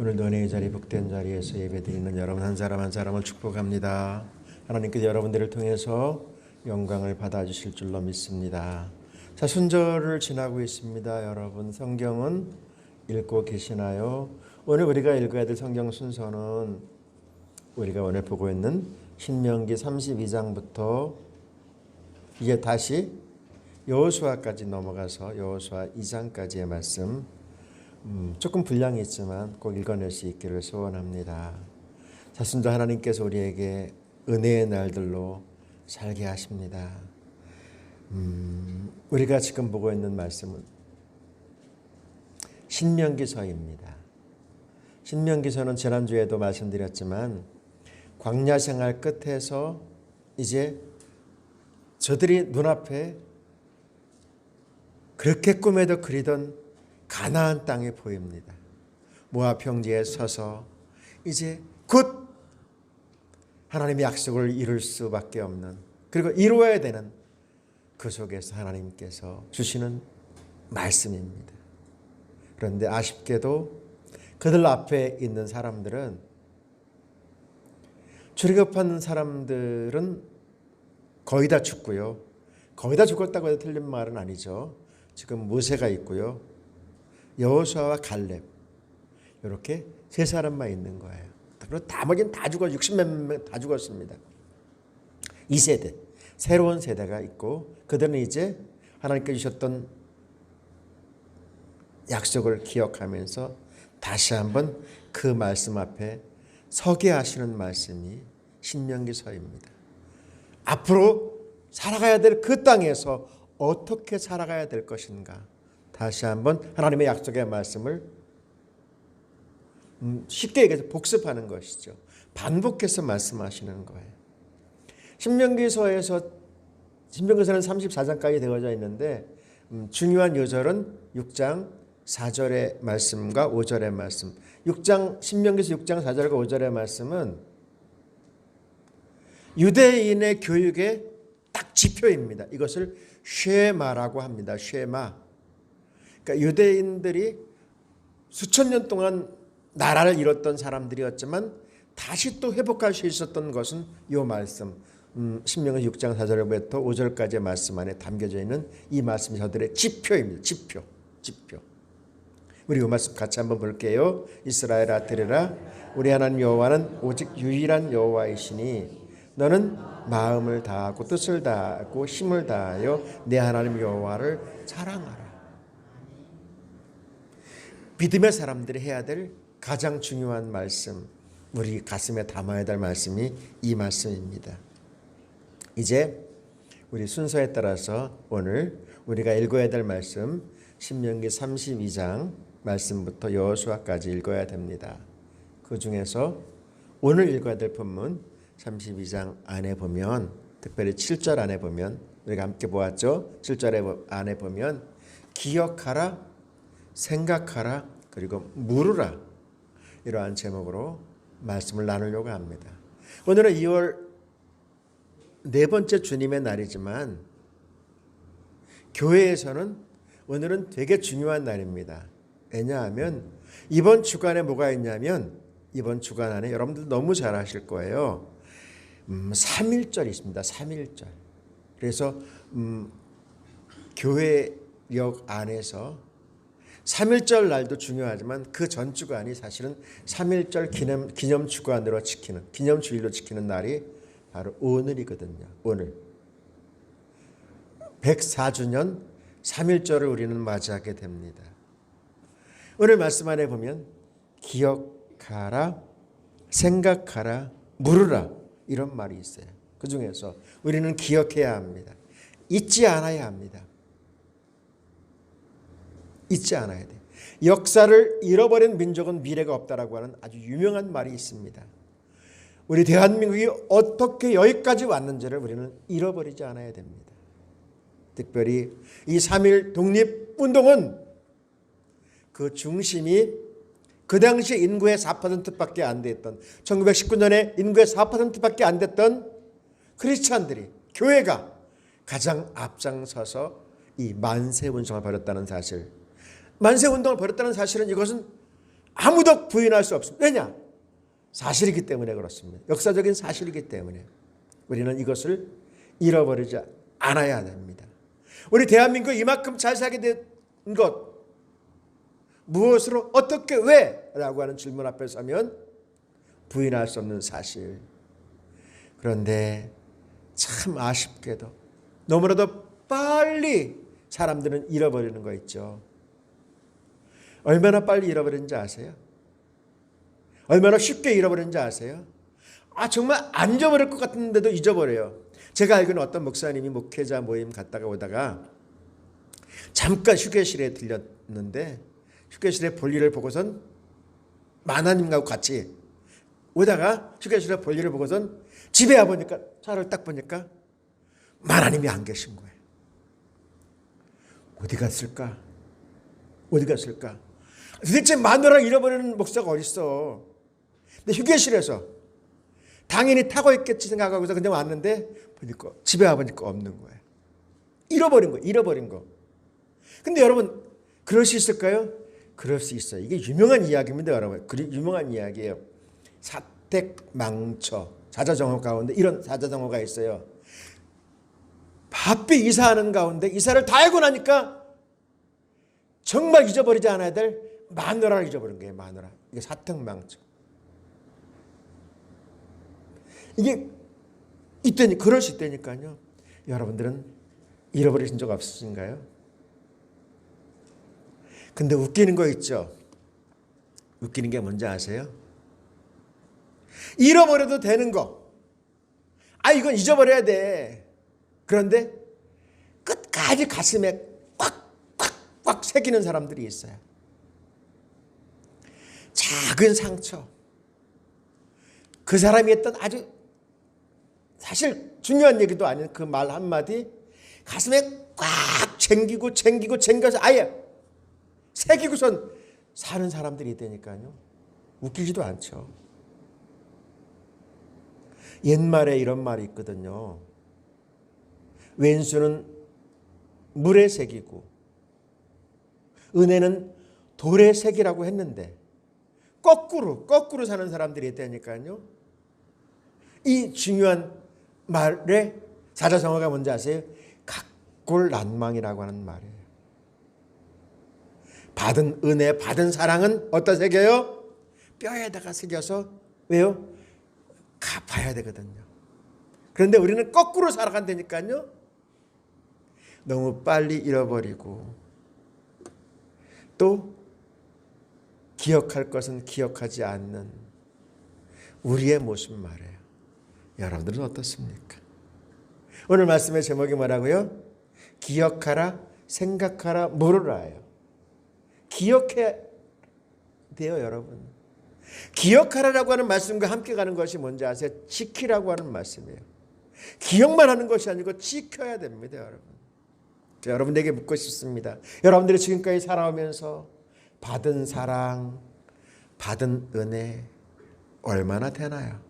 오늘도 은혜의 자리, 복된 자리에서 예배드리는 여러분 한 사람 한 사람을 축복합니다. 하나님께서 여러분들을 통해서 영광을 받아주실 줄로 믿습니다. 자, 순절을 지나고 있습니다. 여러분 성경은 읽고 계시나요? 오늘 우리가 읽어야 될 성경 순서는 우리가 오늘 보고 있는 신명기 32장부터 이제 다시 여호수아까지 넘어가서 여호수아 2장까지의 말씀, 조금 분량이 있지만 꼭 읽어낼 수 있기를 소원합니다. 자순자 하나님께서 우리에게 은혜의 날들로 살게 하십니다. 우리가 지금 보고 있는 말씀은 신명기서입니다. 신명기서는 지난주에도 말씀드렸지만 광야 생활 끝에서 이제 저들이 눈앞에 그렇게 꿈에도 그리던 가나안 땅이 보입니다. 모압 평지에 서서 이제 곧 하나님의 약속을 이룰 수밖에 없는, 그리고 이루어야 되는 그 속에서 하나님께서 주시는 말씀입니다. 그런데 아쉽게도 그들 앞에 있는 사람들은, 출애굽하는 사람들은 거의 다 죽고요. 거의 다 죽었다고 해도 틀린 말은 아니죠. 지금 모세가 있고요. 여호수아와 갈렙, 이렇게 세 사람만 있는 거예요. 그리고 나머지는 다 죽어 60몇 명 다 죽었습니다. 2세대, 새로운 세대가 있고 그들은 이제 하나님께 주셨던 약속을 기억하면서 다시 한번 그 말씀 앞에 서게 하시는 말씀이 신명기서입니다. 앞으로 살아가야 될 그 땅에서 어떻게 살아가야 될 것인가, 다시 한번 하나님의 약속의 말씀을 쉽게 얘기해서 복습하는 것이죠. 반복해서 말씀하시는 거예요. 신명기서는 34장까지 되어져 있는데 중요한 요절은 6장 4절의 말씀과 5절의 말씀. 신명기서 6장 4절과 5절의 말씀은 유대인의 교육의 딱 지표입니다. 이것을 쉐마라고 합니다. 쉐마. 그러니까 유대인들이 수천 년 동안 나라를 이뤘던 사람들이었지만 다시 또 회복할 수 있었던 것은 이 말씀, 신명기 6장 4절부터 5절까지의 말씀 안에 담겨져 있는 이 말씀이 저들의 지표입니다. 지표. 우리 이 말씀 같이 한번 볼게요. 이스라엘아 들으라. 우리 하나님 여호와는 오직 유일한 여호와이시니 너는 마음을 다하고 뜻을 다하고 힘을 다하여 내 하나님 여호와를 사랑하라. 믿음의 사람들이 해야 될 가장 중요한 말씀, 우리 가슴에 담아야 될 말씀이 이 말씀입니다. 이제 우리 순서에 따라서 오늘 우리가 읽어야 될 말씀, 신명기 32장 말씀부터 여호수아까지 읽어야 됩니다. 그 중에서 오늘 읽어야 될 본문 32장 안에 보면, 특별히 7절 안에 보면, 우리가 함께 보았죠. 7절 안에 보면 기억하라, 생각하라, 그리고 물으라, 이러한 제목으로 말씀을 나누려고 합니다. 오늘은 2월 네 번째 주님의 날이지만 교회에서는 오늘은 되게 중요한 날입니다. 왜냐하면 이번 주간에 뭐가 있냐면, 이번 주간 안에 여러분들 너무 잘 아실 거예요. 3.1절이 있습니다. 3.1절. 그래서 교회역 안에서 3.1절 날도 중요하지만 그 전 주간이 사실은 3.1절 기념 주간으로 지키는, 기념주일로 지키는 날이 바로 오늘이거든요. 오늘 104주년 3.1절을 우리는 맞이하게 됩니다. 오늘 말씀 안에 보면 기억하라, 생각하라, 물으라, 이런 말이 있어요. 그 중에서 우리는 기억해야 합니다. 잊지 않아야 합니다. 잊지 않아야 돼. 역사를 잃어버린 민족은 미래가 없다라고 하는 아주 유명한 말이 있습니다. 우리 대한민국이 어떻게 여기까지 왔는지를 우리는 잃어버리지 않아야 됩니다. 특별히 이 3.1 독립운동은 그 중심이 그 당시 인구의 4%밖에 안 됐던, 1919년에 인구의 4%밖에 안 됐던 크리스찬들이, 교회가 가장 앞장서서 이 만세운동을 벌였다는 사실, 만세운동을 벌였다는 사실은 이것은 아무도 부인할 수 없습니다. 왜냐? 사실이기 때문에 그렇습니다. 역사적인 사실이기 때문에 우리는 이것을 잃어버리지 않아야 됩니다. 우리 대한민국 이만큼 잘 살게 된 것 무엇으로 어떻게 왜? 라고 하는 질문 앞에 서면 부인할 수 없는 사실. 그런데 참 아쉽게도 너무나도 빨리 사람들은 잃어버리는 거 있죠. 얼마나 빨리 잃어버리는지 아세요? 얼마나 쉽게 잃어버리는지 아세요? 정말 안 잊어버릴 것 같은데도 잊어버려요. 제가 알기로는 어떤 목사님이 목회자 모임 갔다가 오다가 잠깐 휴게실에 들렸는데 휴게실에 볼일을 보고선 만화님하고 같이 오다가 휴게실에 볼일을 보고선 집에 와보니까 차를 딱 보니까 만화님이 안 계신 거예요. 어디 갔을까? 어디 갔을까? 도대체 마누라를 잃어버리는 목사가 어딨어? 근데 휴게실에서 당연히 타고 있겠지 생각하고서 그냥 왔는데 보니까 집에 와보니까 없는 거예요. 잃어버린 거예요. 잃어버린 거. 근데 여러분 그럴 수 있을까요? 그럴 수 있어요. 이게 유명한 이야기입니다, 여러분. 유명한 이야기예요. 사택망처 사자성어 가운데 이런 사자성어가 있어요. 바삐 이사하는 가운데 이사를 다 하고 나니까 정말 잊어버리지 않아야 될 마누라를 잊어버린 거예요. 마누라. 이게 사택망처. 이게 이때니 그럴 수 있다니까요. 여러분들은 잃어버리신 적 없으신가요? 근데 웃기는 거 있죠. 웃기는 게 뭔지 아세요? 잃어버려도 되는 거. 이건 잊어버려야 돼. 그런데 끝까지 가슴에 꽉 새기는 사람들이 있어요. 작은 상처. 그 사람이 했던 아주 사실 중요한 얘기도 아닌 그 말 한마디 가슴에 꽉 챙겨서 아예 새기고선 사는 사람들이 있다니까요. 웃기지도 않죠. 옛말에 이런 말이 있거든요. 왼수는 물에 새기고 은혜는 돌에 새기라고 했는데 거꾸로 사는 사람들이 있다니까요. 이 중요한 말의 사자성어가 뭔지 아세요? 각골난망이라고 하는 말이에요. 받은 은혜, 받은 사랑은 어디다 새겨요? 뼈에다가 새겨서 왜요? 갚아야 되거든요. 그런데 우리는 거꾸로 살아간다니까요. 너무 빨리 잃어버리고 또 기억할 것은 기억하지 않는 우리의 모습 말이에요. 여러분들은 어떻습니까? 오늘 말씀의 제목이 뭐라고요? 기억하라, 생각하라, 물으라예요. 기억해야 돼요, 여러분. 기억하라라고 하는 말씀과 함께 가는 것이 뭔지 아세요? 지키라고 하는 말씀이에요. 기억만 하는 것이 아니고 지켜야 됩니다, 여러분. 여러분에게 묻고 싶습니다. 여러분들이 지금까지 살아오면서 받은 사랑, 받은 은혜 얼마나 되나요?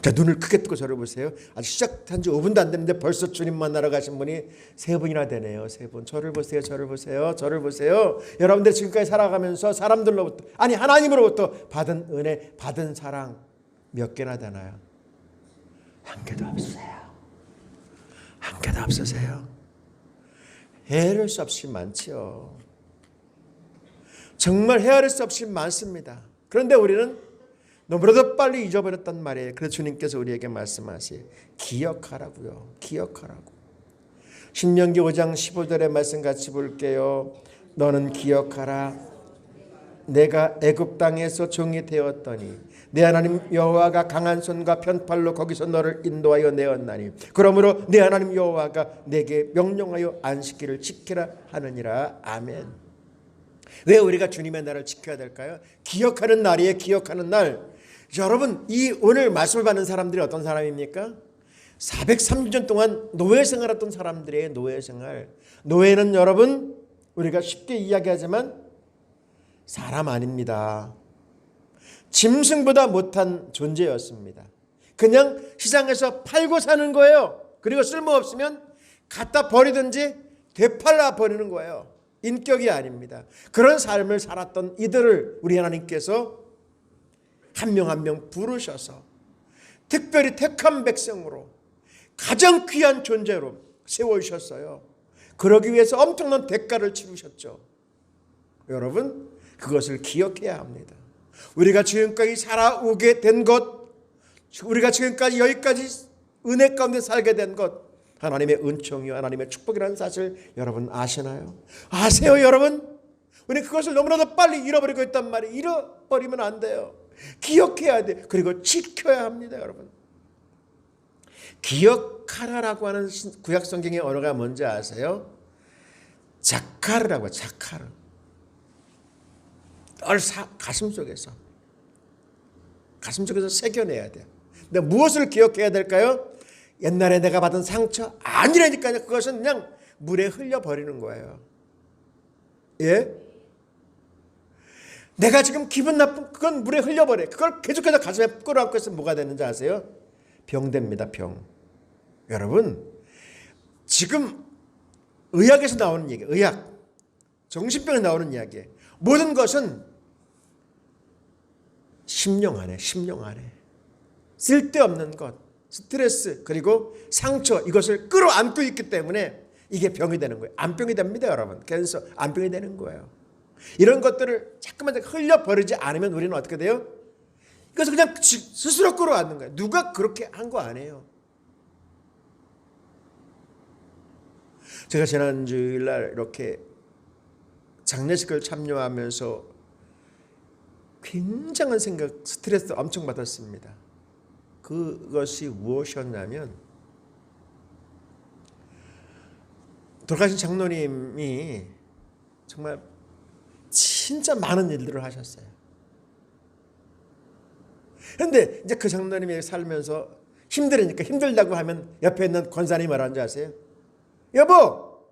자, 눈을 크게 뜨고 저를 보세요. 아직 시작한 지 5분도 안 됐는데 벌써 주님 만나러 가신 분이 3분이나 되네요. 3분. 저를 보세요. 저를 보세요. 여러분들 지금까지 살아가면서 사람들로부터 하나님으로부터 받은 은혜, 받은 사랑 몇 개나 되나요? 한 개도 없어요. 한 개도 없으세요. 헤아릴 수 없이 많지요. 정말 헤아릴 수 없이 많습니다. 그런데 우리는 너무나도 빨리 잊어버렸단 말이에요. 그래서 주님께서 우리에게 말씀하세요. 기억하라고요. 기억하라고. 신명기 5장 15절의 말씀 같이 볼게요. 너는 기억하라. 내가 애굽 땅에서 종이 되었더니 내 하나님 여호와가 강한 손과 편팔로 거기서 너를 인도하여 내었나니 그러므로 내 하나님 여호와가 내게 명령하여 안식일을 지키라 하느니라. 아멘. 왜 우리가 주님의 날을 지켜야 될까요? 기억하는 날이에요. 기억하는 날. 여러분, 이 오늘 말씀을 받는 사람들이 어떤 사람입니까? 430년 동안 노예 생활했던 사람들의 노예 생활. 노예는 여러분 우리가 쉽게 이야기하지만 사람 아닙니다. 짐승보다 못한 존재였습니다. 그냥 시장에서 팔고 사는 거예요. 그리고 쓸모없으면 갖다 버리든지 되팔아 버리는 거예요. 인격이 아닙니다. 그런 삶을 살았던 이들을 우리 하나님께서 한 명 한 명 부르셔서 특별히 택한 백성으로 가장 귀한 존재로 세워주셨어요. 그러기 위해서 엄청난 대가를 치르셨죠. 여러분, 그것을 기억해야 합니다. 우리가 지금까지 살아오게 된 것, 우리가 지금까지 여기까지 은혜 가운데 살게 된 것, 하나님의 은총이요 하나님의 축복이라는 사실 여러분 아시나요? 아세요 여러분? 우리 그것을 너무나도 빨리 잃어버리고 있단 말이에요. 잃어버리면 안 돼요. 기억해야 돼. 그리고 지켜야 합니다. 여러분, 기억하라라고 하는 구약 성경의 언어가 뭔지 아세요? 자카르라고. 자카르. 늘 가슴 속에서 새겨내야 돼요. 근데 무엇을 기억해야 될까요? 옛날에 내가 받은 상처 아니라니까요. 그것은 그냥 물에 흘려버리는 거예요. 예? 내가 지금 기분 나쁜 그건 물에 흘려버려요. 그걸 계속해서 가슴에 끌어안고 있으면 뭐가 되는지 아세요? 병됩니다. 병. 여러분, 지금 의학에서 나오는 얘기, 의학, 정신병에 나오는 이야기, 모든 것은 심령 안에 쓸데없는 것, 스트레스 그리고 상처, 이것을 끌어안고 있기 때문에 이게 병이 되는 거예요. 암병이 됩니다. 여러분, 캔서 암병이 되는 거예요. 이런 것들을 자꾸만 흘려버리지 않으면 우리는 어떻게 돼요? 이것을 그냥 스스로 끌어안는 거예요. 누가 그렇게 한 거 아니에요. 제가 지난주일 날 이렇게 장례식을 참여하면서 굉장한 생각, 스트레스 엄청 받았습니다. 그것이 무엇이었냐면, 돌아가신 장로님이 정말 진짜 많은 일들을 하셨어요. 그런데 이제 그 장로님이 살면서 힘들으니까, 힘들다고 하면 옆에 있는 권사님이 뭐라는지 아세요? 여보,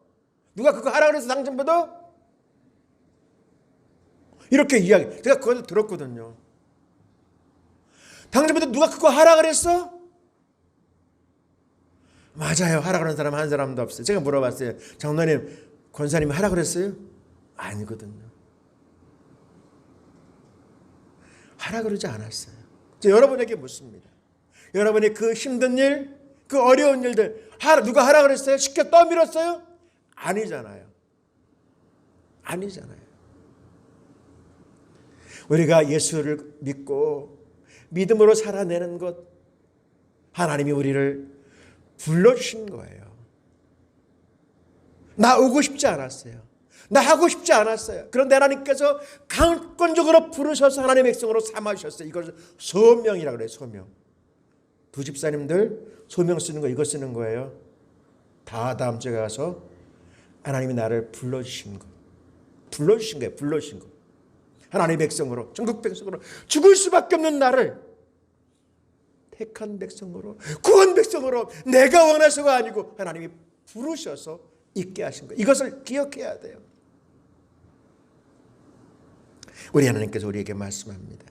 누가 그거 하라 그래서 당첨받아? 이렇게 이야기. 제가 그걸 들었거든요. 당첨받아 누가 그거 하라 그랬어? 맞아요. 하라 그런 사람 한 사람도 없어요. 제가 물어봤어요. 장로님, 권사님이 하라 그랬어요? 아니거든요. 하라 그러지 않았어요. 여러분에게 묻습니다. 여러분이 그 힘든 일, 그 어려운 일들 누가 하라 그랬어요? 시켜 떠밀었어요? 아니잖아요. 우리가 예수를 믿고 믿음으로 살아내는 것, 하나님이 우리를 불러주신 거예요. 나 오고 싶지 않았어요. 나 하고 싶지 않았어요. 그런데 하나님께서 강권적으로 부르셔서 하나님의 백성으로 삼아주셨어요. 이걸 소명이라고 그래요. 소명. 두 집사님들 소명 쓰는 거, 이거 쓰는 거예요. 다 다음 주에 가서 하나님이 나를 불러주신 거. 불러주신 거. 하나님의 백성으로, 전국 백성으로, 죽을 수밖에 없는 나를 택한 백성으로, 구원 백성으로, 내가 원해서가 아니고 하나님이 부르셔서 있게 하신 거예요. 이것을 기억해야 돼요. 우리 하나님께서 우리에게 말씀합니다.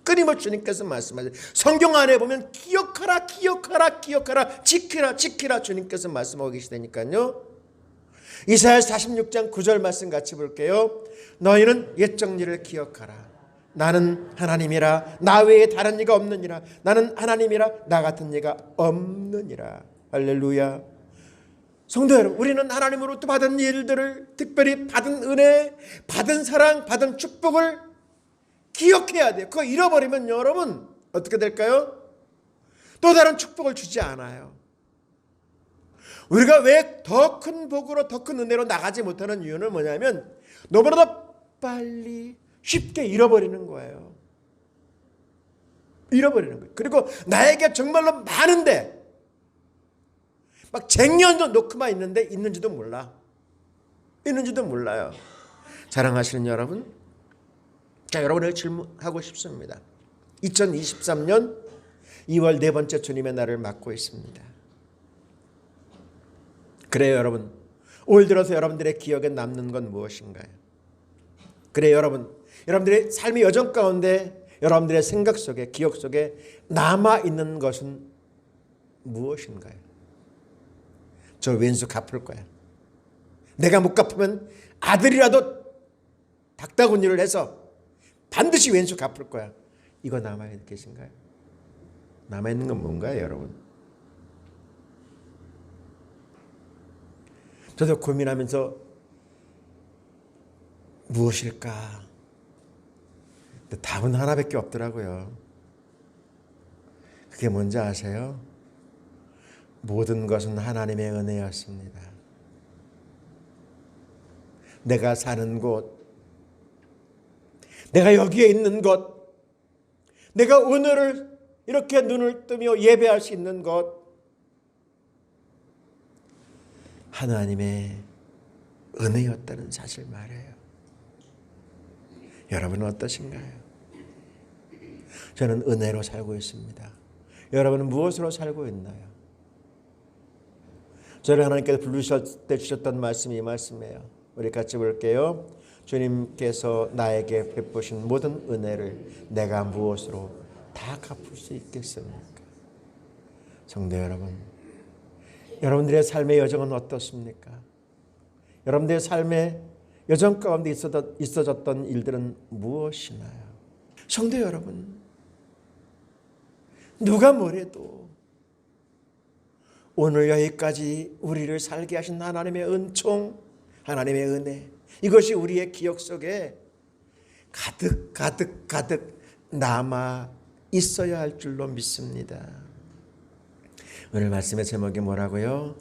끊임없이 주님께서 말씀하세요. 성경 안에 보면 기억하라, 지키라 주님께서 말씀하고 계시다니까요. 이사야 46장 9절 말씀 같이 볼게요. 너희는 옛 정리를 기억하라. 나는 하나님이라, 나 외에 다른 이가 없느니라. 나는 하나님이라, 나 같은 이가 없느니라. 할렐루야. 성도 여러분, 우리는 하나님으로부터 받은 일들을, 특별히 받은 은혜, 받은 사랑, 받은 축복을 기억해야 돼요. 그거 잃어버리면 여러분 어떻게 될까요? 또 다른 축복을 주지 않아요. 우리가 왜 더 큰 복으로, 더 큰 은혜로 나가지 못하는 이유는 뭐냐면 너무나도 빨리 쉽게 잃어버리는 거예요. 그리고 나에게 정말로 많은데 막 쟁여져 놓고만 있는지도 몰라요. 사랑하시는 여러분, 자, 여러분에게 질문하고 싶습니다. 2023년 2월 네 번째 주님의 날을 맞고 있습니다. 그래요, 여러분. 올 들어서 여러분들의 기억에 남는 건 무엇인가요? 그래요, 여러분들의 삶의 여정 가운데, 여러분들의 생각 속에, 기억 속에 남아있는 것은 무엇인가요? 저 왼수 갚을 거야. 내가 못 갚으면 아들이라도 닭다구니를 해서 반드시 왼수 갚을 거야. 이거 남아있는 계신가요? 남아있는 건 뭔가요, 여러분? 저도 고민하면서 무엇일까? 근데 답은 하나밖에 없더라고요. 그게 뭔지 아세요? 모든 것은 하나님의 은혜였습니다. 내가 사는 곳, 내가 여기에 있는 것, 내가 오늘을 이렇게 눈을 뜨며 예배할 수 있는 것, 하나님의 은혜였다는 사실 말이에요. 여러분은 어떠신가요? 저는 은혜로 살고 있습니다. 여러분은 무엇으로 살고 있나요? 저를 하나님께서 부르실 때 주셨던 말씀이 이 말씀이에요. 우리 같이 볼게요. 주님께서 나에게 베푸신 모든 은혜를 내가 무엇으로 다 갚을 수 있겠습니까? 성도 여러분, 여러분들의 삶의 여정은 어떻습니까? 여러분들의 삶의 여정 가운데 있어졌던 일들은 무엇이나요? 성도 여러분, 누가 뭐래도 오늘 여기까지 우리를 살게 하신 하나님의 은총, 하나님의 은혜, 이것이 우리의 기억 속에 가득 남아 있어야 할 줄로 믿습니다. 오늘 말씀의 제목이 뭐라고요?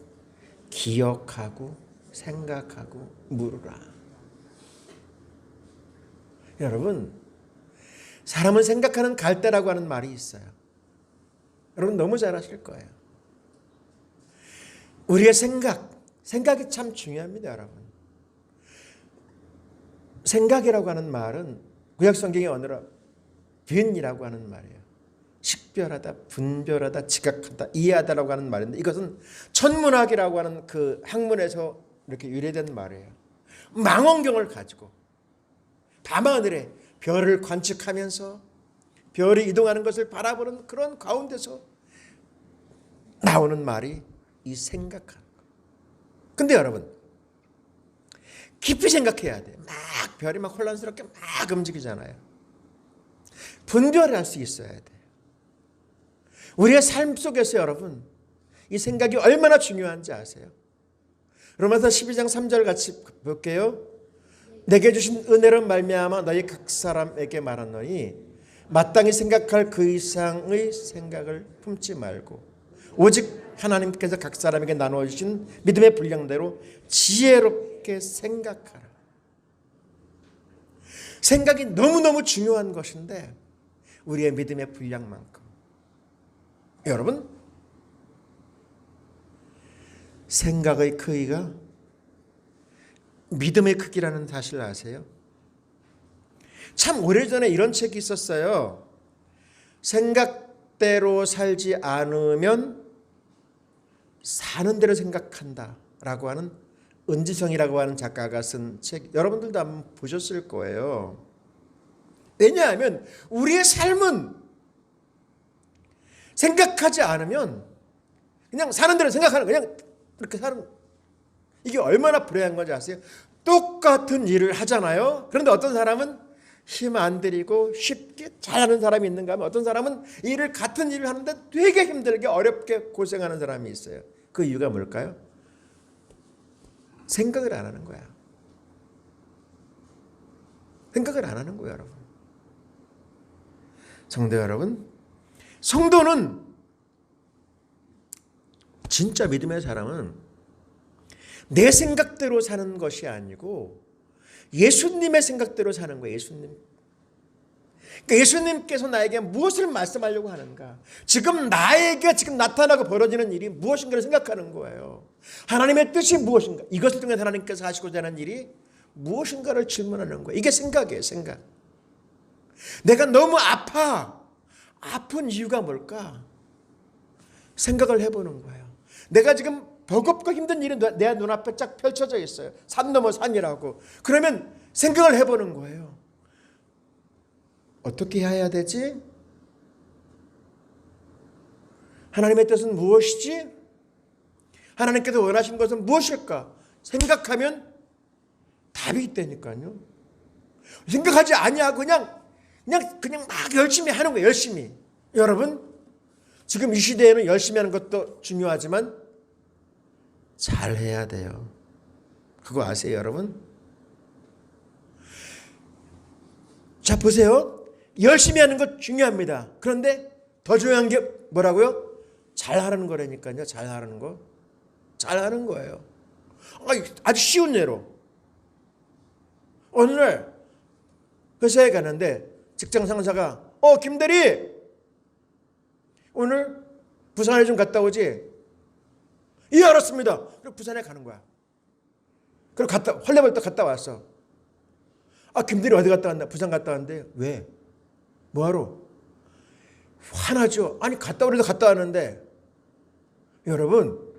기억하고 생각하고 물으라. 여러분, 사람은 생각하는 갈대라고 하는 말이 있어요. 여러분 너무 잘 아실 거예요. 우리의 생각이 참 중요합니다, 여러분. 생각이라고 하는 말은 구약 성경의 언어로 빈이라고 하는 말이에요. 식별하다, 분별하다, 지각하다, 이해하다라고 하는 말인데, 이것은 천문학이라고 하는 그 학문에서 이렇게 유래된 말이에요. 망원경을 가지고 밤하늘에 별을 관측하면서 별이 이동하는 것을 바라보는 그런 가운데서 나오는 말이 이 생각하는 거. 근데 여러분, 깊이 생각해야 돼. 막 별이 막 혼란스럽게 막 움직이잖아요. 분별을 할 수 있어야 돼요. 우리의 삶 속에서 여러분, 이 생각이 얼마나 중요한지 아세요? 로마서 12장 3절 같이 볼게요. 내게 주신 은혜로 말미암아 너희 각 사람에게 말하노니 마땅히 생각할 그 이상의 생각을 품지 말고 오직 하나님께서 각 사람에게 나눠주신 믿음의 분량대로 지혜롭게 생각하라. 생각이 너무너무 중요한 것인데 우리의 믿음의 분량만큼, 여러분, 생각의 크기가 믿음의 크기라는 사실을 아세요? 참 오래전에 이런 책이 있었어요. 생각대로 살지 않으면 사는 대로 생각한다 라고 하는 은지성이라고 하는 작가가 쓴 책, 여러분들도 한번 보셨을 거예요. 왜냐하면 우리의 삶은 생각하지 않으면 그냥 사는 대로 생각하는, 그냥 그렇게 사는, 이게 얼마나 불행한 건지 아세요? 똑같은 일을 하잖아요. 그런데 어떤 사람은 힘 안 들이고 쉽게 잘하는 사람이 있는가 하면 어떤 사람은 같은 일을 하는데 되게 힘들게 어렵게 고생하는 사람이 있어요. 그 이유가 뭘까요? 생각을 안 하는 거야. 생각을 안 하는 거예요, 여러분. 성도 여러분, 성도는, 진짜 믿음의 사람은 내 생각대로 사는 것이 아니고 예수님의 생각대로 사는 거예요. 예수님. 그러니까 예수님께서 나에게 무엇을 말씀하려고 하는가? 지금 나에게 지금 나타나고 벌어지는 일이 무엇인가를 생각하는 거예요. 하나님의 뜻이 무엇인가? 이것을 통해 하나님께서 하시고자 하는 일이 무엇인가를 질문하는 거예요. 이게 생각이에요, 생각. 내가 너무 아픈 이유가 뭘까? 생각을 해보는 거예요. 내가 지금 버겁고 힘든 일이 내 눈앞에 쫙 펼쳐져 있어요. 산 넘어 산이라고. 그러면 생각을 해보는 거예요. 어떻게 해야 되지? 하나님의 뜻은 무엇이지? 하나님께서 원하신 것은 무엇일까? 생각하면 답이 있다니까요. 생각하지 아니하고 그냥 막 열심히 하는 거예요. 열심히. 여러분, 지금 이 시대에는 열심히 하는 것도 중요하지만 잘해야 돼요. 그거 아세요, 여러분? 자, 보세요. 열심히 하는 것 중요합니다. 그런데 더 중요한 게 뭐라고요? 잘하는 거라니까요. 잘하는 거. 잘하는 거예요. 아주 쉬운 예로. 어느 날 회사에 가는데 직장 상사가 김대리 오늘 부산에 좀 갔다 오지? 예, 알았습니다. 그리고 부산에 가는 거야. 그리고 헐레벌떡 갔다 왔어. 김대리 어디 갔다 왔나? 부산 갔다 왔는데 왜? 뭐하러? 화나죠. 아니 갔다 오래도 갔다 왔는데 여러분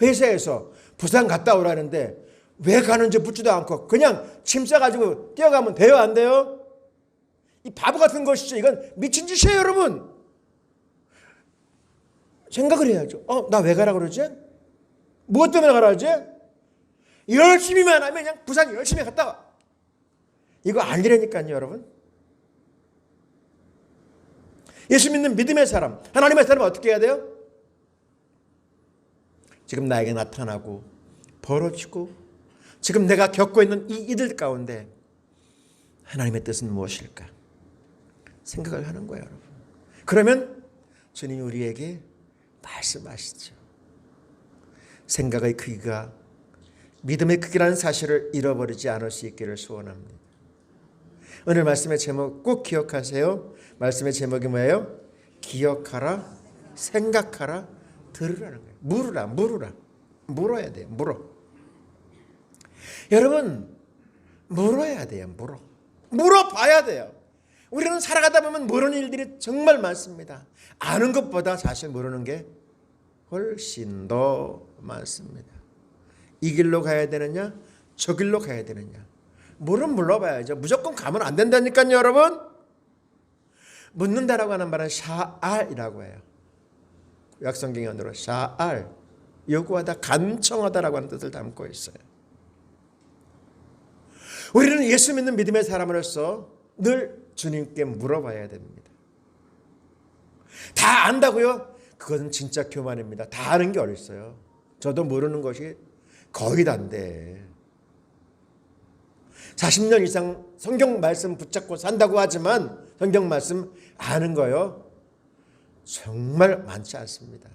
회사에서 부산 갔다 오라는데 왜 가는지 묻지도 않고 그냥 짐 싸가지고 뛰어가면 돼요? 안 돼요? 이 바보 같은 것이죠. 이건 미친 짓이에요, 여러분. 생각을 해야죠. 나 왜 가라 그러지? 무엇 때문에 가라 그러지? 열심히만 하면 그냥 부산 열심히 갔다 와. 이거 아니라니까요, 여러분. 예수 믿는 믿음의 사람, 하나님의 사람은 어떻게 해야 돼요? 지금 나에게 나타나고 벌어지고 지금 내가 겪고 있는 이들 가운데 하나님의 뜻은 무엇일까? 생각을 하는 거예요, 여러분. 그러면 주님이 우리에게 말씀하시죠. 생각의 크기가 믿음의 크기라는 사실을 잃어버리지 않을 수 있기를 소원합니다. 오늘 말씀의 제목 꼭 기억하세요. 말씀의 제목이 뭐예요? 기억하라, 생각하라, 들으라는 거예요. 물으라. 물어야 돼요. 여러분, 물어야 돼요. 물어봐야 돼요. 우리는 살아가다 보면 모르는 일들이 정말 많습니다. 아는 것보다 사실 모르는 게 훨씬 더 많습니다. 이 길로 가야 되느냐? 저 길로 가야 되느냐? 물어봐야죠. 무조건 가면 안 된다니까요, 여러분. 묻는다라고 하는 말은 샤알이라고 해요. 약성경연으로 샤알, 요구하다, 간청하다라고 하는 뜻을 담고 있어요. 우리는 예수 믿는 믿음의 사람으로서 늘 주님께 물어봐야 됩니다. 다 안다고요? 그것은 진짜 교만입니다. 다 아는 게 어딨어요. 저도 모르는 것이 거의 다인데 40년 이상 성경 말씀 붙잡고 산다고 하지만 성경 말씀 아는 거요? 정말 많지 않습니다.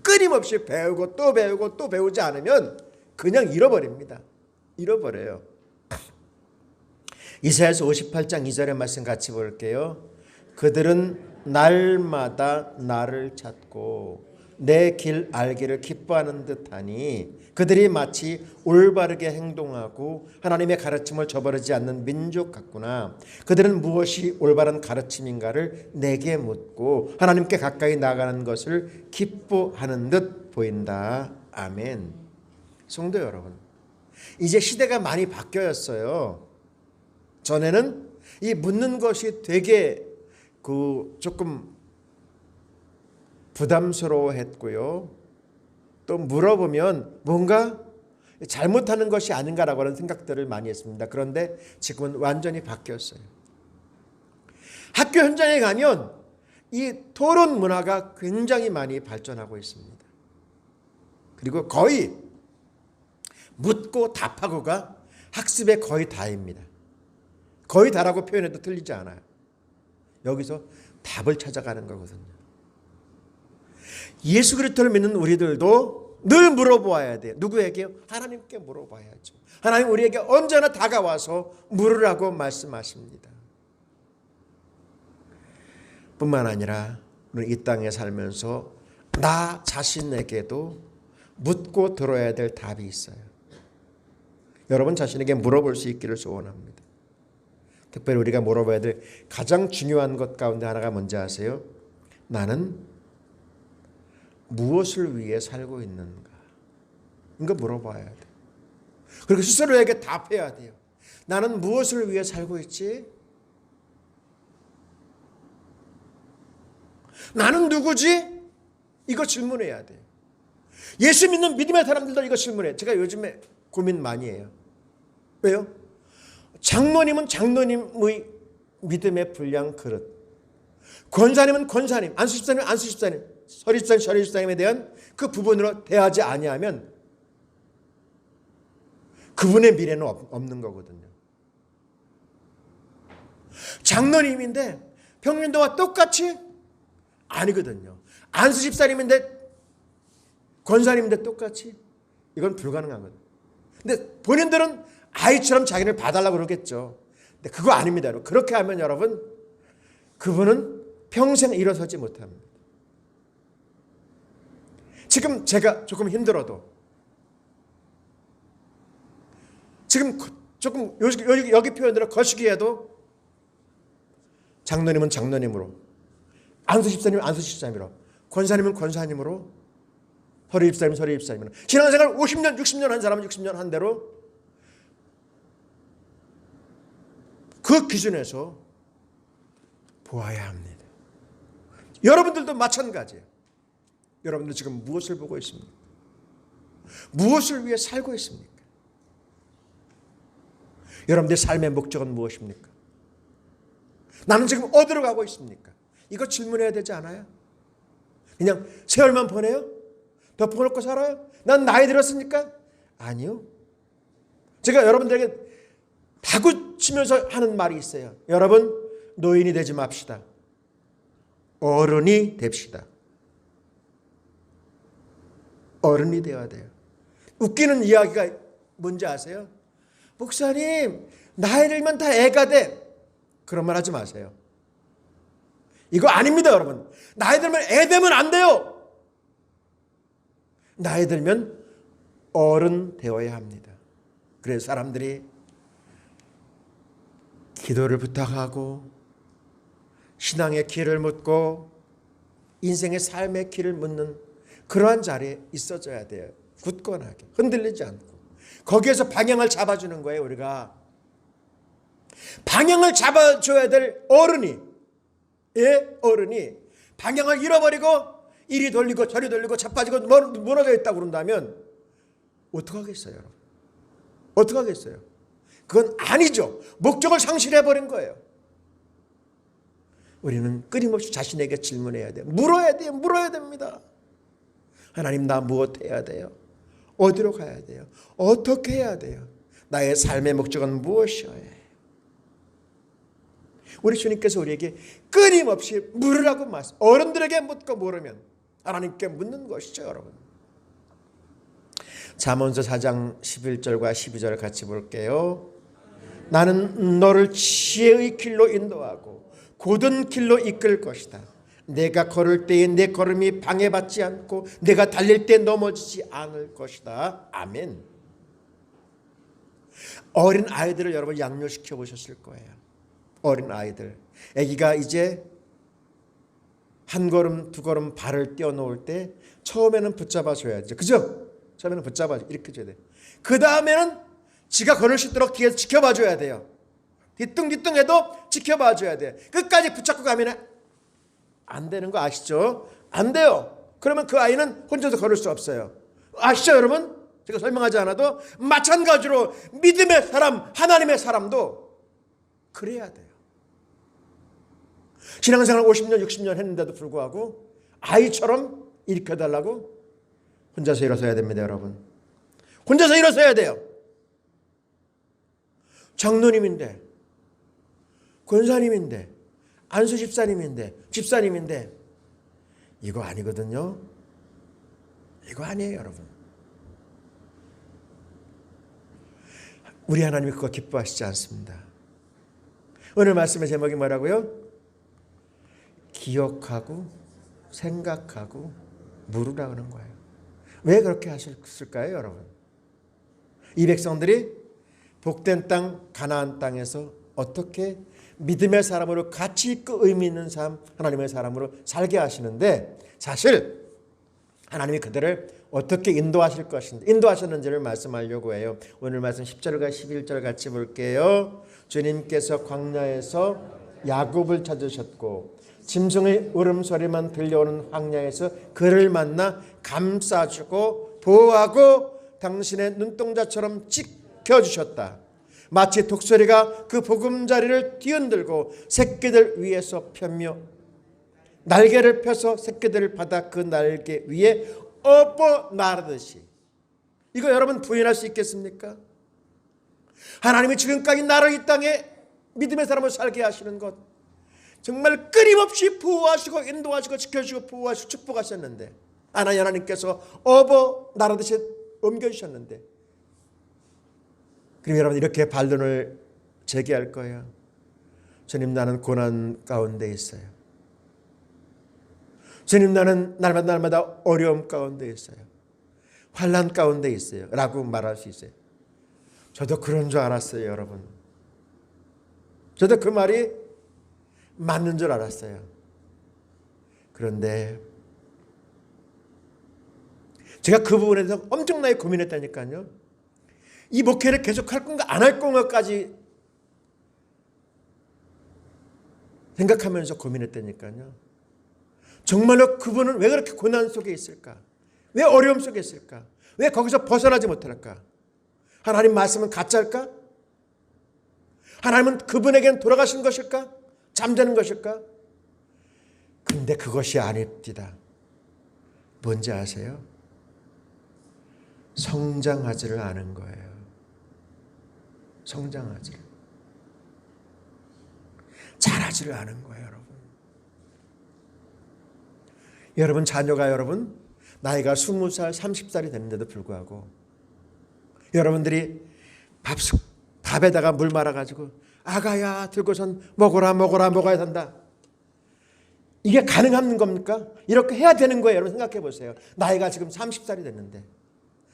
끊임없이 배우고 또 배우고 또 배우지 않으면 그냥 잃어버립니다. 잃어버려요. 이사야서 58장 2절의 말씀 같이 볼게요. 그들은 날마다 나를 찾고 내 길 알기를 기뻐하는 듯하니 그들이 마치 올바르게 행동하고 하나님의 가르침을 저버리지 않는 민족 같구나. 그들은 무엇이 올바른 가르침인가를 내게 묻고 하나님께 가까이 나가는 것을 기뻐하는 듯 보인다. 아멘. 성도 여러분, 이제 시대가 많이 바뀌었어요. 전에는 이 묻는 것이 되게 조금 부담스러워했고요. 또 물어보면 뭔가 잘못하는 것이 아닌가라고 하는 생각들을 많이 했습니다. 그런데 지금은 완전히 바뀌었어요. 학교 현장에 가면 이 토론 문화가 굉장히 많이 발전하고 있습니다. 그리고 거의 묻고 답하고가 학습의 거의 다입니다. 거의 다라고 표현해도 틀리지 않아요. 여기서 답을 찾아가는 거거든요. 예수 그리스도를 믿는 우리들도 늘 물어보아야 돼요. 누구에게요? 하나님께 물어봐야죠. 하나님 우리에게 언제나 다가와서 물으라고 말씀하십니다. 뿐만 아니라 우리 이 땅에 살면서 나 자신에게도 묻고 들어야 될 답이 있어요. 여러분 자신에게 물어볼 수 있기를 소원합니다. 특별히 우리가 물어봐야 될 가장 중요한 것 가운데 하나가 뭔지 아세요? 나는 무엇을 위해 살고 있는가? 이거 물어봐야 돼. 그리고 스스로에게 답해야 돼요. 나는 무엇을 위해 살고 있지? 나는 누구지? 이거 질문해야 돼요. 예수 믿는 믿음의 사람들도 이거 질문해. 제가 요즘에 고민 많이 해요. 왜요? 장로님은 장로님의 믿음의 분량 그릇, 권사님은 권사님, 안수집사님은 안수집사님, 서리집사님 서리집사님에 대한 그 부분으로 대하지 아니하면 그분의 미래는 없는 거거든요. 장로님인데 평민도와 똑같이? 아니거든요. 안수집사님인데 권사님인데 똑같이? 이건 불가능한 거예요. 근데 본인들은 아이처럼 자기를 봐달라고 그러겠죠. 근데 그거 아닙니다. 그렇게 하면 여러분, 그분은 평생 일어서지 못합니다. 지금 제가 조금 힘들어도, 지금 조금 여기 표현대로 거시기에도 장로님은 장로님으로, 안수집사님은 안수집사님으로, 권사님은 권사님으로, 서리집사님은 서리집사님으로, 신앙생활 50년 60년 한 사람은 60년 한 대로 그 기준에서 보아야 합니다. 여러분들도 마찬가지예요. 여러분들 지금 무엇을 보고 있습니까? 무엇을 위해 살고 있습니까? 여러분들의 삶의 목적은 무엇입니까? 나는 지금 어디로 가고 있습니까? 이거 질문해야 되지 않아요? 그냥 세월만 보내요? 덮어놓고 살아요? 난 나이 들었으니까? 아니요. 제가 여러분들에게 다그치면서 하는 말이 있어요. 여러분, 노인이 되지 맙시다. 어른이 됩시다. 어른이 되어야 돼요. 웃기는 이야기가 뭔지 아세요? 목사님, 나이 들면 다 애가 돼. 그런 말 하지 마세요. 이거 아닙니다, 여러분. 나이 들면 애 되면 안 돼요. 나이 들면 어른 되어야 합니다. 그래서 사람들이 기도를 부탁하고 신앙의 길을 묻고 인생의 삶의 길을 묻는 그러한 자리에 있어줘야 돼요. 굳건하게 흔들리지 않고 거기에서 방향을 잡아주는 거예요. 우리가 방향을 잡아줘야 될 어른이, 어른이 방향을 잃어버리고 이리 돌리고 저리 돌리고 자빠지고 무너져 있다고 그런다면 어떡하겠어요, 여러분? 어떡하겠어요? 그건 아니죠. 목적을 상실해버린 거예요. 우리는 끊임없이 자신에게 질문해야 돼요. 물어야 돼요. 물어야 됩니다. 하나님, 나 무엇 해야 돼요? 어디로 가야 돼요? 어떻게 해야 돼요? 나의 삶의 목적은 무엇이어야 해요? 우리 주님께서 우리에게 끊임없이 물으라고 말씀. 어른들에게 묻고 모르면 하나님께 묻는 것이죠, 여러분. 잠언서 4장 11절과 12절 같이 볼게요. 나는 너를 지혜의 길로 인도하고 곧은 길로 이끌 것이다. 내가 걸을 때에 내 걸음이 방해받지 않고 내가 달릴 때 넘어지지 않을 것이다. 아멘. 어린 아이들을 여러분 양육시켜 보셨을 거예요. 어린 아이들. 아기가 이제 한 걸음 두 걸음 발을 떼어놓을 때 처음에는 붙잡아줘야죠. 그죠? 처음에는 붙잡아줘. 이렇게 줘야 돼요. 그 다음에는 지가 걸을 수 있도록 뒤에서 지켜봐줘야 돼요. 뒤뚱뒤뚱해도 지켜봐줘야 돼요. 끝까지 붙잡고 가면 안 되는 거 아시죠? 안 돼요. 그러면 그 아이는 혼자서 걸을 수 없어요. 아시죠, 여러분? 제가 설명하지 않아도 마찬가지로 믿음의 사람, 하나님의 사람도 그래야 돼요. 신앙생활 50년, 60년 했는데도 불구하고 아이처럼 일으켜달라고 혼자서 일어서야 됩니다, 여러분. 혼자서 일어서야 돼요. 장로님인데, 권사님인데, 안수집사님인데, 집사님인데 이거 아니거든요. 이거 아니에요, 여러분. 우리 하나님이 그거 기뻐하시지 않습니다. 오늘 말씀의 제목이 뭐라고요? 기억하고 생각하고 물으라 그러는 거예요. 왜 그렇게 하셨을까요, 여러분? 이 백성들이 복된 땅 가나안 땅에서 어떻게 믿음의 사람으로 가치 있고 의미 있는 삶, 하나님의 사람으로 살게 하시는데, 사실 하나님이 그들을 어떻게 인도하실 것인지, 인도하셨는지를 말씀하려고 해요. 오늘 말씀 10절과 11절 같이 볼게요. 주님께서 광야에서 야곱을 찾으셨고 짐승의 울음소리만 들려오는 황야에서 그를 만나 감싸주고 보호하고 당신의 눈동자처럼 지켜주셨다. 마치 독수리가 그 보금자리를 뒤흔들고 새끼들 위에서 펴며 날개를 펴서 새끼들을 받아 그 날개 위에 업어 나르듯이. 이거 여러분 부인할 수 있겠습니까? 하나님이 지금까지 나를 이 땅에 믿음의 사람으로 살게 하시는 것, 정말 끊임없이 보호하시고 인도하시고 지켜주시고 보호하시고 축복하셨는데, 하나님께서 업어 나르듯이 옮겨주셨는데, 그럼 여러분 이렇게 반론을 제기할 거예요. 주님, 나는 고난 가운데 있어요. 주님, 나는 날마다 어려움 가운데 있어요. 환난 가운데 있어요. 라고 말할 수 있어요. 저도 그런 줄 알았어요, 여러분. 저도 그 말이 맞는 줄 알았어요. 그런데 제가 그 부분에 대해서 엄청나게 고민했다니까요. 이 목회를 계속할 건가 안 할 건가까지 생각하면서 고민했다니까요. 정말로 그분은 왜 그렇게 고난 속에 있을까? 왜 어려움 속에 있을까? 왜 거기서 벗어나지 못할까? 하나님 말씀은 가짜일까? 하나님은 그분에게는 돌아가신 것일까? 잠자는 것일까? 근데 그것이 아닙니다. 뭔지 아세요? 성장하지를 않은 거예요. 성장하지를. 자라지를 않은 거예요, 여러분. 여러분 자녀가 여러분 나이가 20살, 30살이 됐는데도 불구하고 여러분들이 밥에다가 물 말아가지고 아가야 들고선 먹어야 산다. 이게 가능한 겁니까? 이렇게 해야 되는 거예요. 여러분 생각해 보세요. 나이가 지금 30살이 됐는데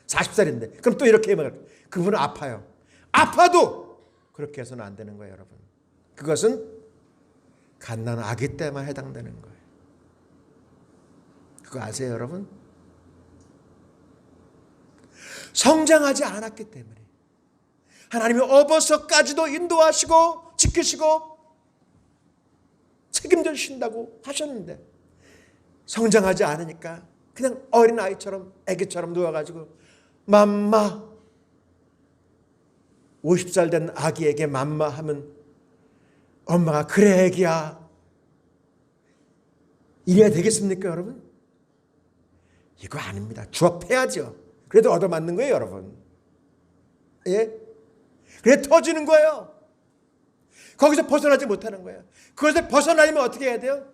40살인데 그럼 또 이렇게 하면 그분은 아파요. 아파도 그렇게 해서는 안 되는 거예요, 여러분. 그것은 갓난 아기 때만 해당되는 거예요. 그거 아세요, 여러분? 성장하지 않았기 때문에 하나님이 업어서까지도 인도하시고 지키시고 책임져 주신다고 하셨는데 성장하지 않으니까 그냥 어린아이처럼 애기처럼 누워가지고 맘마 50살 된 아기에게 맘마 하면 엄마가 그래 애기야 이래야 되겠습니까, 여러분? 이거 아닙니다. 주업해야죠. 그래도 얻어맞는 거예요, 여러분. 예? 그래 터지는 거예요. 거기서 벗어나지 못하는 거예요. 그것을 벗어나려면 어떻게 해야 돼요?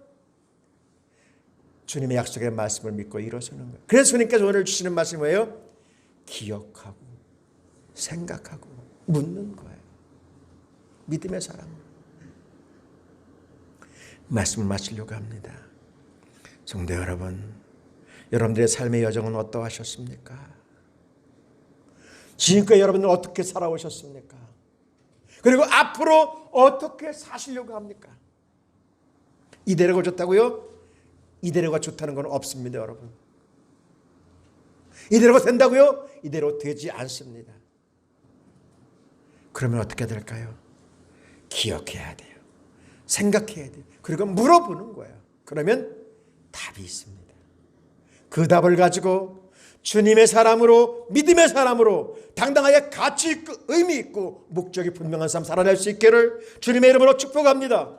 주님의 약속의 말씀을 믿고 일어서는 거예요. 그래서 주님께서 오늘 주시는 말씀이 뭐예요? 기억하고 생각하고 묻는 거예요. 믿음의 사람. 말씀을 마치려고 합니다. 성도 여러분, 여러분들의 삶의 여정은 어떠하셨습니까? 지금까지 여러분들은 어떻게 살아오셨습니까? 그리고 앞으로 어떻게 사시려고 합니까? 이대로가 좋다고요? 이대로가 좋다는 건 없습니다, 여러분. 이대로가 된다고요? 이대로 되지 않습니다. 그러면 어떻게 될까요? 기억해야 돼요. 생각해야 돼요. 그리고 물어보는 거예요. 그러면 답이 있습니다. 그 답을 가지고 주님의 사람으로 믿음의 사람으로 당당하게 가치 있고 의미 있고 목적이 분명한 삶 살아낼 수 있기를 주님의 이름으로 축복합니다.